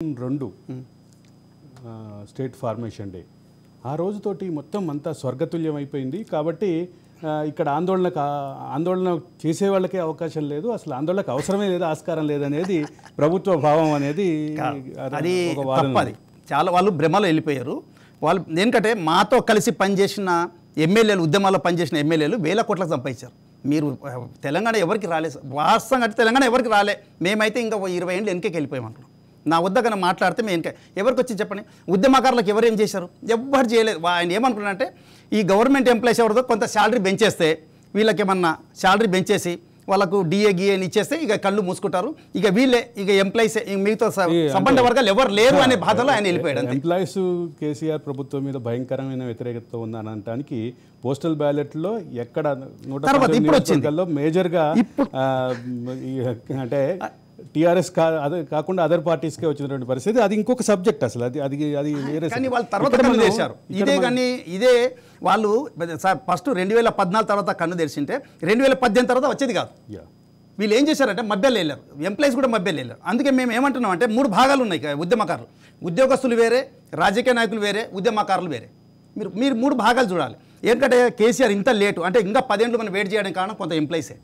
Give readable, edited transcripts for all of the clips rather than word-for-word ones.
2 state formation day ఆ రోజుతోటి మొత్తం అంతా స్వర్గతుల్యం అయిపోయింది కాబట్టి ఇక్కడ ఆందోళన చేసే వాళ్ళకే అవకాశం లేదు, అసలు ఆందోళనకు అవసరమే లేదు, ఆస్కారం లేదనేది ప్రభుత్వ భావం అనేది అది తప్పది. చాలా వాళ్ళు భ్రమలో వెళ్ళిపోయారు. వాళ్ళు ఎందుకంటే మాతో కలిసి పనిచేసిన ఎమ్మెల్యేలు, ఉద్యమాల్లో పనిచేసిన ఎమ్మెల్యేలు వేల కోట్లకు సంపాదించారు. మీరు తెలంగాణ ఎవరికి రాలేదు, వాస్తవంగా అంటే తెలంగాణ ఎవరికి రాలే. మేమైతే ఇంకా 20 ఏళ్ళు వెనకకి వెళ్ళిపోయామంటున్నాం. నా వద్ద కన్నా మాట్లాడితే మేము ఇంకా ఎవరికి వచ్చి చెప్పండి, ఉద్యమకారులకు ఎవరు ఏం చేశారు? ఎవ్వరు చేయలేదు. ఆయన ఏమనుకున్నారంటే ఈ గవర్నమెంట్ ఎంప్లాయీస్ ఎవరితో కొంత శాలరీ పెంచేస్తే వీళ్ళకి ఏమన్నా శాలరీ పెంచేసి వాళ్ళకు డిఏ గిఏని ఇచ్చేస్తే ఇక కళ్ళు మూసుకుంటారు, ఇక వీళ్ళే ఇక ఎంప్లాయీస్ మిగతా సంబంధ వర్గాలు ఎవరు లేరు అనే బాధలో ఆయన వెళ్ళిపోయాడు. ఎంప్లాయీస్ కేసీఆర్ ప్రభుత్వం మీద భయంకరమైన వ్యతిరేకత ఉందని అనడానికి పోస్టల్ బ్యాలెట్లో ఎక్కడ 110 మేజర్గా అంటే టీఆర్ఎస్ కాకుండా అదర్ పార్టీస్కే వచ్చినటువంటి పరిస్థితి. అది ఇంకొక సబ్జెక్ట్ అసలు. అది వేరే. కానీ వాళ్ళు తర్వాత కన్ను తెరిచారు. ఇదే కానీ ఇదే వాళ్ళు సార్ ఫస్ట్ 2014 తర్వాత కన్ను తెరిచింటే 2018 తర్వాత వచ్చేది కాదు. వీళ్ళు ఏం చేశారంటే మభ్యలు వెళ్ళారు, ఎంప్లాయీస్ కూడా మభ్యలు వెళ్ళారు. అందుకే మేము ఏమంటున్నాం అంటే 3 భాగాలు ఉన్నాయి ఉద్యమకారులు. ఉద్యోగస్తులు వేరే, రాజకీయ నాయకులు వేరే, ఉద్యమకారులు వేరే. మీరు 3 భాగాలు చూడాలి. ఎందుకంటే కేసీఆర్ ఇంత లేటు అంటే ఇంకా 10 ఏళ్ళు మనం వెయిట్ చేయడానికి కారణం కొంత ఎంప్లాయీసే.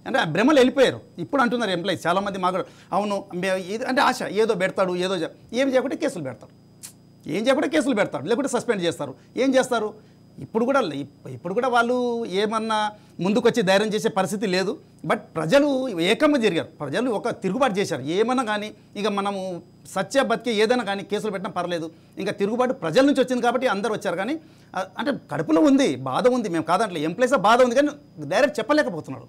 అంటే ఆ భ్రమలు వెళ్ళిపోయారు. ఇప్పుడు అంటున్నారు ఎంప్లాయీస్ చాలామంది మాకు అవును అంటే ఆశ ఏదో పెడతాడు, ఏదో ఏం చేయకుండా కేసులు పెడతాడు, ఏం చేయకుండా కేసులు పెడతాడు, లేకుంటే సస్పెండ్ చేస్తారు. ఏం చేస్తారు? ఇప్పుడు కూడా వాళ్ళు ఏమన్నా ముందుకు వచ్చి ధైర్యం చేసే పరిస్థితి లేదు. బట్ ప్రజలు ఏకంగా జరిగారు, ప్రజలు ఒక తిరుగుబాటు చేశారు. ఏమన్నా కానీ ఇక మనము సత్య బతికే ఏదైనా కానీ కేసులు పెట్టినా పర్లేదు, ఇంకా తిరుగుబాటు ప్రజల నుంచి వచ్చింది కాబట్టి అందరు వచ్చారు. కానీ అంటే కడుపులో ఉంది, బాధ ఉంది, మేము కాదంటే ఎంప్లాయీస్ బాధ ఉంది కానీ డైరెక్ట్ చెప్పలేకపోతున్నాడు.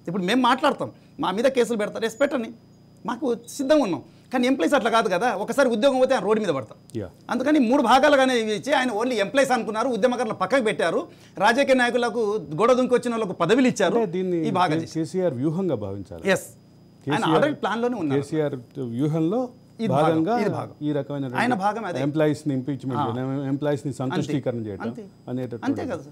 ఇప్పుడు మేము మాట్లాడతాం, మా మీద కేసులు పెడతారు, ఎస్ పెట్టండి, మాకు సిద్ధంగా ఉన్నాం. కానీ ఎంప్లాయీస్ అట్లా కాదు కదా, ఒకసారి ఉద్యోగం పోతే ఆయన రోడ్డు మీద పడతాం. అందుకని 3 భాగాలుగానే ఇచ్చి ఆయన ఓన్లీ ఎంప్లాయీస్ అనుకున్నారు, ఉద్యమకారులు పక్కకు పెట్టారు, రాజకీయ నాయకులకు గొడవ దుంకి వచ్చిన వాళ్ళకు పదవులు ఇచ్చారు. ఈ భాగం కేసీఆర్ వ్యూహంగా భావించాలి. ఎస్, ఆయన ఆల్రెడీ ప్లాన్లోనే ఉన్నారు. కేసీఆర్ వ్యూహంలో భాగంగా ఈ రకమైన ఎంప్లాయీస్ ని ఇంపీచ్మెంట్, ఎంప్లాయీస్ ని సంతుష్టీకరణ చేయడం అనేటటువంటి. అంతే కదా.